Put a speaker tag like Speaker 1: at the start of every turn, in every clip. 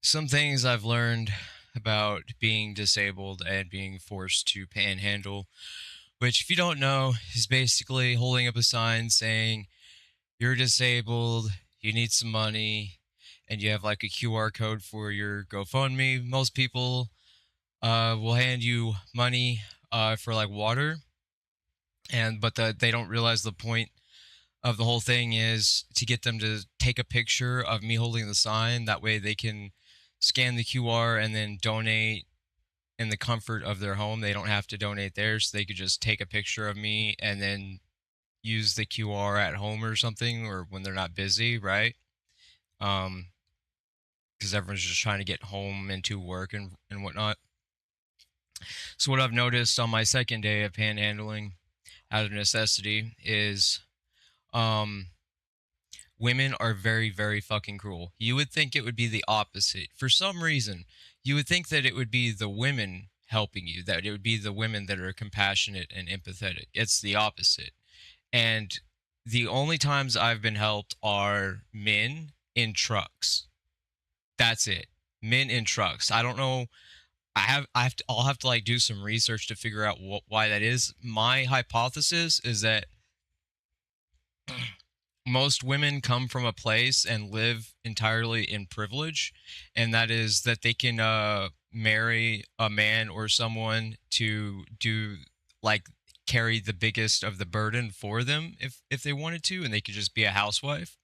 Speaker 1: Some things I've learned about being disabled and being forced to panhandle, which, if you don't know, is basically holding up a sign saying you're disabled, you need some money, and you have like a QR code for your GoFundMe. Most people will hand you money for like water, they don't realize the point of the whole thing is to get them to take a picture of me holding the sign. That way they can scan the QR and then donate in the comfort of their home. They don't have to donate there, so they could just take a picture of me and then use the QR at home or something, or when they're not busy, right? Because everyone's just trying to get home and to work and whatnot. So what I've noticed on my second day of panhandling out of necessity is um women are very, very fucking cruel. You would think it would be the opposite. For some reason, you would think that it would be the women helping you, that it would be the women that are compassionate and empathetic. It's the opposite. And the only times I've been helped are men in trucks. That's it. Men in trucks. I don't know. I'll have to like do some research to figure out why that is. My hypothesis is that most women come from a place and live entirely in privilege, and that is that they can marry a man or someone to do like carry the biggest of the burden for them if they wanted to, and they could just be a housewife.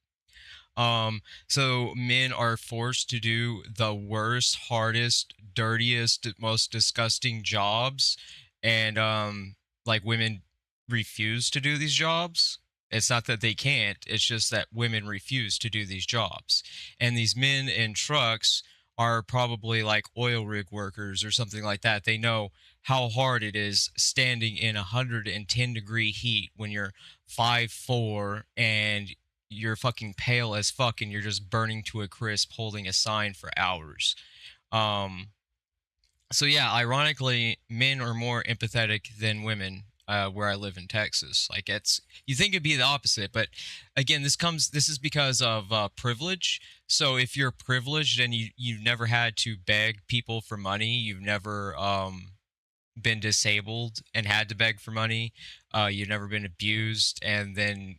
Speaker 1: So men are forced to do the worst, hardest, dirtiest, most disgusting jobs, and like women refuse to do these jobs. It's not that they can't, it's just that women refuse to do these jobs. And these men in trucks are probably like oil rig workers or something like that. They know how hard it is standing in 110-degree heat when you're 5'4" and you're fucking pale as fuck and you're just burning to a crisp holding a sign for hours. Um, so yeah, ironically, men are more empathetic than women where I live in Texas. Like it's you think it'd be the opposite, but again, this is because of privilege. So if you're privileged and you've never had to beg people for money, you've never been disabled and had to beg for money, you've never been abused, and then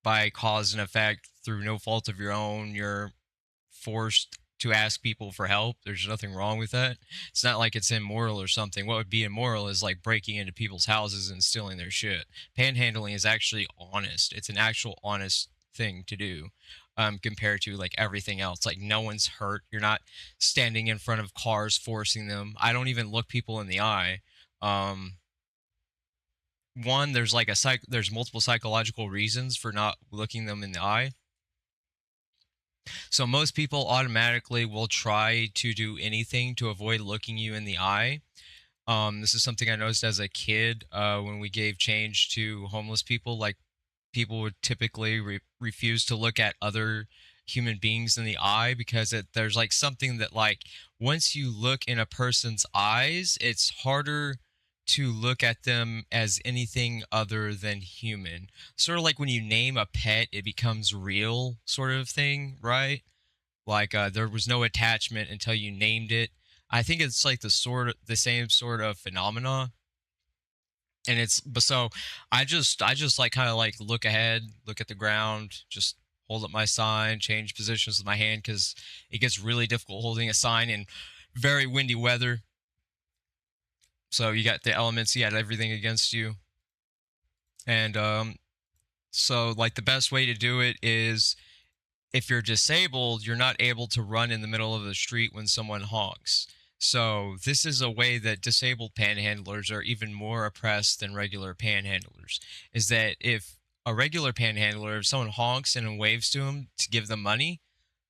Speaker 1: by cause and effect through no fault of your own, you're forced to ask people for help. There's nothing wrong with that. It's not like it's immoral or something. What would be immoral is like breaking into people's houses and stealing their shit. Panhandling is actually honest. It's an actual honest thing to do. Compared to like everything else, like no one's hurt. You're not standing in front of cars forcing them. I don't even look people in the eye. Um, One, there's like there's multiple psychological reasons for not looking them in the eye. So most people automatically will try to do anything to avoid looking you in the eye. This is something I noticed as a kid when we gave change to homeless people. Like people would typically refuse to look at other human beings in the eye because there's like something that like once you look in a person's eyes, it's harder to look at them as anything other than human. Sort of like when you name a pet, it becomes real, sort of thing, right? Like there was no attachment until you named it. I think it's like the same sort of phenomena. And it's but so I just like kind of like look ahead, look at the ground, just hold up my sign, change positions with my hand because it gets really difficult holding a sign in very windy weather. So you got the elements, you got everything against you. And so like the best way to do it is if you're disabled, you're not able to run in the middle of the street when someone honks. So this is a way that disabled panhandlers are even more oppressed than regular panhandlers. Is that if a regular panhandler, if someone honks and waves to him to give them money,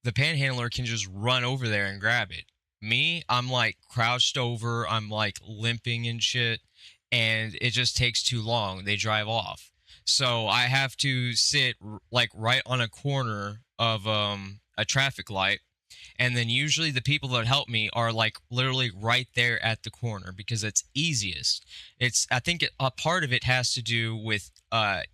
Speaker 1: the panhandler can just run over there and grab it. Me, I'm like crouched over, I'm like limping and shit, and it just takes too long. They drive off. So I have to sit like right on a corner of a traffic light, and then usually the people that help me are like literally right there at the corner because it's easiest. It's I think a part of it has to do with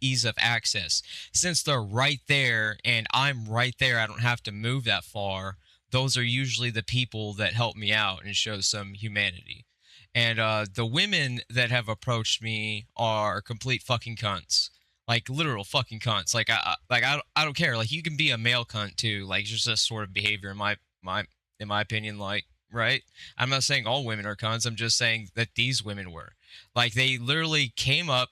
Speaker 1: ease of access. Since they're right there and I'm right there, I don't have to move that far. those are usually the people that help me out and show some humanity. And the women that have approached me are complete fucking cunts, like literal fucking cunts. Like I don't care. Like you can be a male cunt too. Like it's just a sort of behavior in my opinion. Like right. I'm not saying all women are cunts. I'm just saying that these women were. Like they literally came up,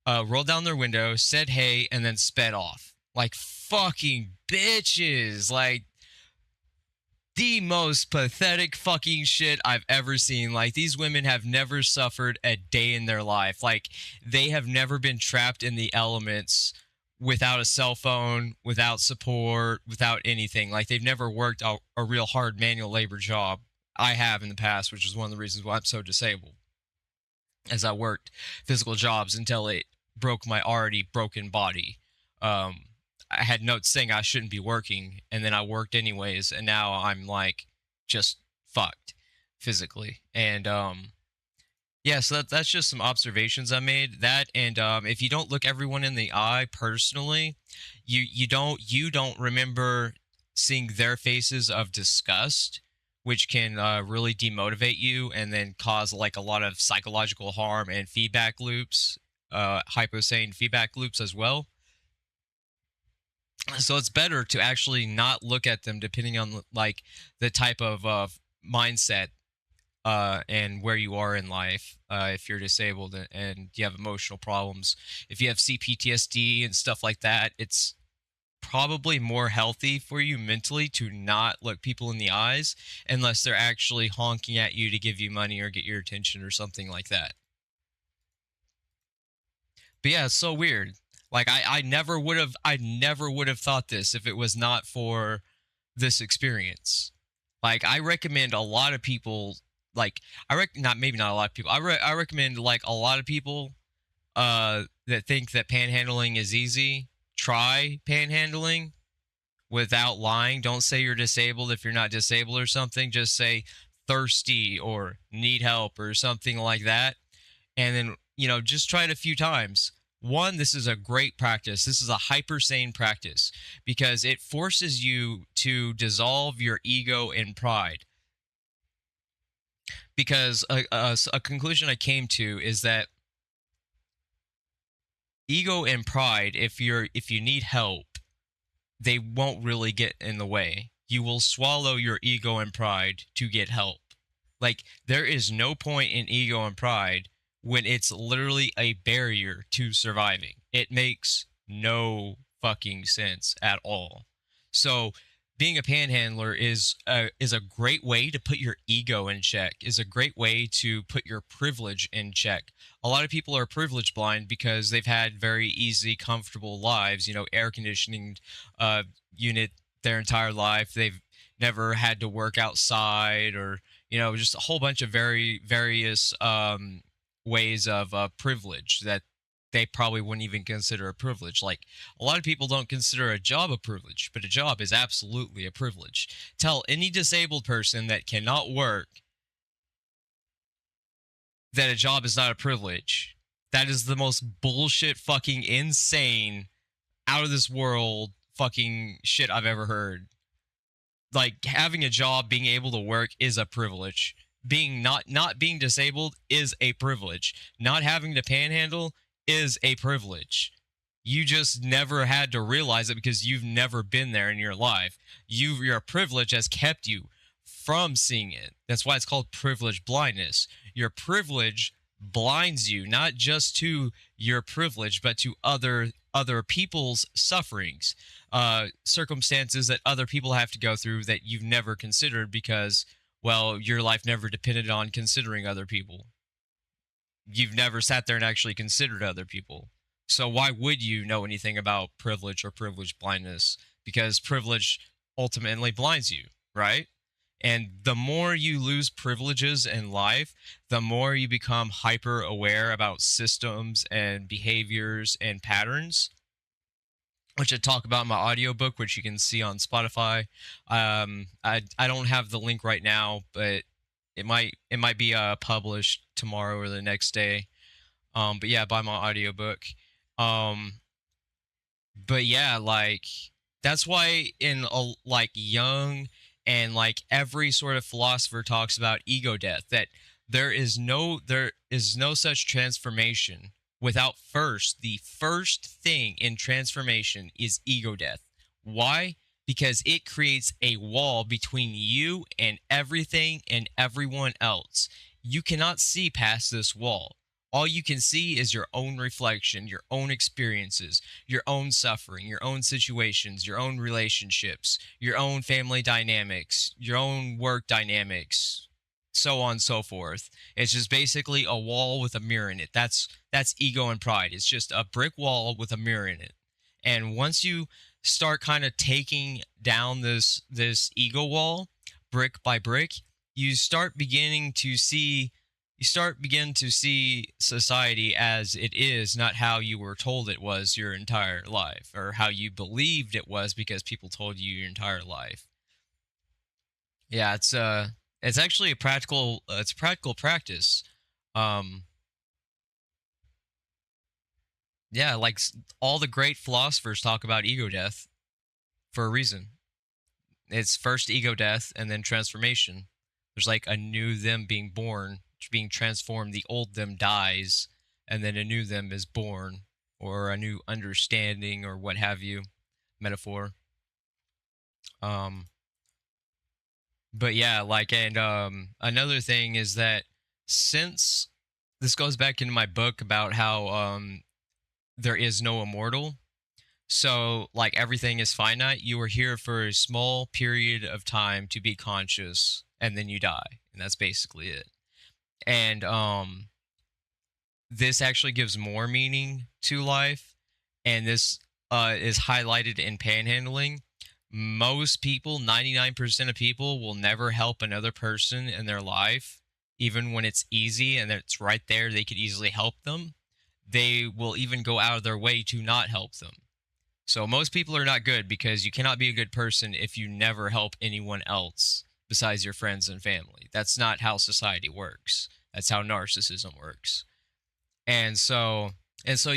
Speaker 1: rolled down their window, said hey, and then sped off. Like fucking bitches. Like the most pathetic fucking shit I've ever seen. Like these women have never suffered a day in their life. Like they have never been trapped in the elements without a cell phone, without support, without anything. Like they've never worked a real hard manual labor job. I have in the past, which is one of the reasons why I'm so disabled. As I worked physical jobs until it broke my already broken body. Um, I had notes saying I shouldn't be working, and then I worked anyways, and now I'm like just fucked physically. And yeah, so that's just some observations I made. That and if you don't look everyone in the eye personally, you don't remember seeing their faces of disgust, which can really demotivate you and then cause like a lot of psychological harm and feedback loops, Hyper-Sane feedback loops as well. So it's better to actually not look at them depending on like the type of mindset and where you are in life. If you're disabled and you have emotional problems, if you have CPTSD and stuff like that, it's probably more healthy for you mentally to not look people in the eyes unless they're actually honking at you to give you money or get your attention or something like that. But yeah, it's so weird. Like I never would have thought this if it was not for this experience. Like I recommend a lot of people like not maybe not a lot of people. I recommend like a lot of people that think that panhandling is easy, try panhandling without lying. Don't say you're disabled if you're not disabled or something. Just say thirsty or need help or something like that. And then, just try it a few times. One, this is a great practice. This is a hyper-sane practice because it forces you to dissolve your ego and pride. Because a conclusion I came to is that ego and pride, if you need help, they won't really get in the way. You will swallow your ego and pride to get help. Like there is no point in ego and pride when it's literally a barrier to surviving. It makes no fucking sense at all. So being a panhandler is a great way to put your ego in check, is a great way to put your privilege in check. A lot of people are privilege blind because they've had very easy, comfortable lives, air conditioning unit their entire life. They've never had to work outside or, just a whole bunch of various ways of privilege that they probably wouldn't even consider a privilege. Like a lot of people don't consider a job a privilege, but a job is absolutely a privilege. Tell any disabled person that cannot work that a job is not a privilege. That is the most bullshit fucking insane out of this world fucking shit I've ever heard. Like having a job, being able to work is a privilege. Being not being disabled is a privilege. Not having to panhandle is a privilege. You just never had to realize it because you've never been there in your life. Your privilege has kept you from seeing it. That's why it's called privilege blindness. Your privilege blinds you not just to your privilege but to other people's sufferings, circumstances that other people have to go through that you've never considered because, well, your life never depended on considering other people. You've never sat there and actually considered other people. So why would you know anything about privilege or privilege blindness? Because privilege ultimately blinds you, right? And the more you lose privileges in life, the more you become hyper aware about systems and behaviors and patterns, which I talk about in my audiobook, which you can see on Spotify. I don't have the link right now, but it might be published tomorrow or the next day. But yeah, buy my audiobook. Um, but yeah, like that's why in like young And like every sort of philosopher talks about ego death, that there is no such transformation without first, the first thing in transformation is ego death. Why? Because it creates a wall between you and everything and everyone else. You cannot see past this wall. All you can see is your own reflection, your own experiences, your own suffering, your own situations, your own relationships, your own family dynamics, your own work dynamics, so on and so forth. It's just basically a wall with a mirror in it. That's ego and pride. It's just a brick wall with a mirror in it. And once you start kind of taking down this ego wall brick by brick, you start beginning to see society as it is, not how you were told it was your entire life, or how you believed it was because people told you your entire life. Yeah, it's actually a practical practice. Um yeah, like all the great philosophers talk about ego death for a reason. It's first ego death and then transformation. There's like a new them being born, being transformed. The old them dies, and then a new them is born, or a new understanding, or what have you, metaphor. Um, but yeah, like, and another thing is that, since this goes back into my book about how there is no immortal. So, like, everything is finite. You are here for a small period of time to be conscious, and then you die, and that's basically it. And this actually gives more meaning to life, and this is highlighted in panhandling. Most people, 99% of people, will never help another person in their life, even when it's easy and it's right there. They could easily help them. They will even go out of their way to not help them. So most people are not good, because you cannot be a good person if you never help anyone else besides your friends and family. That's not how society works. That's how narcissism works. And so and since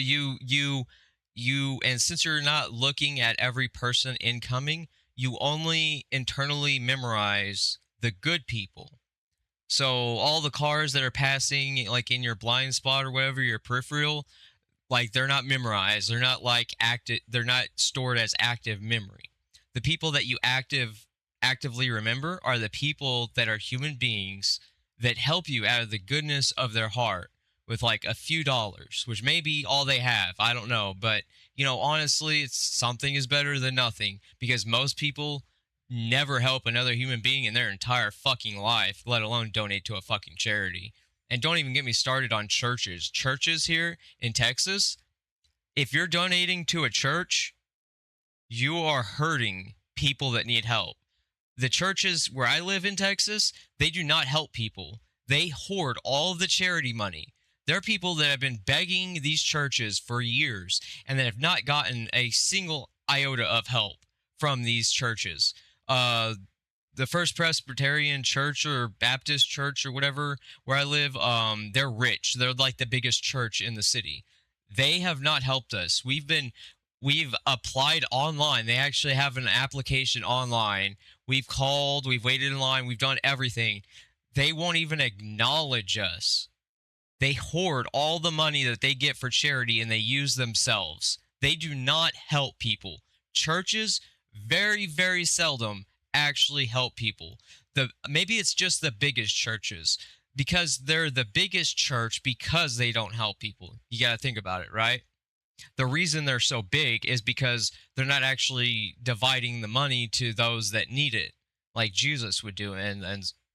Speaker 1: you're not looking at every person incoming, you only internally memorize the good people. So all the cars that are passing, like in your blind spot or whatever, your peripheral, like, they're not memorized, they're not like active, they're not stored as active memory. The people that you actively remember are the people that are human beings, that help you out of the goodness of their heart with like a few dollars, which may be all they have, I don't know. But honestly, it's something is better than nothing, because most people never help another human being in their entire fucking life, let alone donate to a fucking charity. And don't even get me started on churches. Churches here in Texas, if you're donating to a church, you are hurting people that need help. The churches where I live in Texas, they do not help people. They hoard all of the charity money. There are people that have been begging these churches for years and that have not gotten a single iota of help from these churches. The First Presbyterian Church or Baptist Church or whatever where I live, they're rich. They're like the biggest church in the city. They have not helped us. We've applied online. They actually have an application online. We've called, we've waited in line, we've done everything. They won't even acknowledge us. They hoard all the money that they get for charity and they use themselves. They do not help people. Churches very, very seldom actually help people. Maybe it's just the biggest churches, because they're the biggest church because they don't help people. You got to think about it, right? The reason they're so big is because they're not actually dividing the money to those that need it, like Jesus would do, and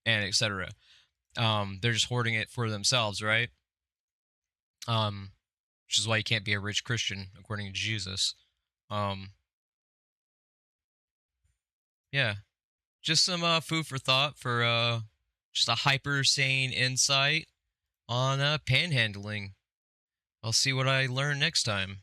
Speaker 1: etc. They're just hoarding it for themselves, right? Which is why you can't be a rich Christian according to Jesus. Um, yeah, just some food for thought for just a hyper sane insight on panhandling. I'll see what I learn next time.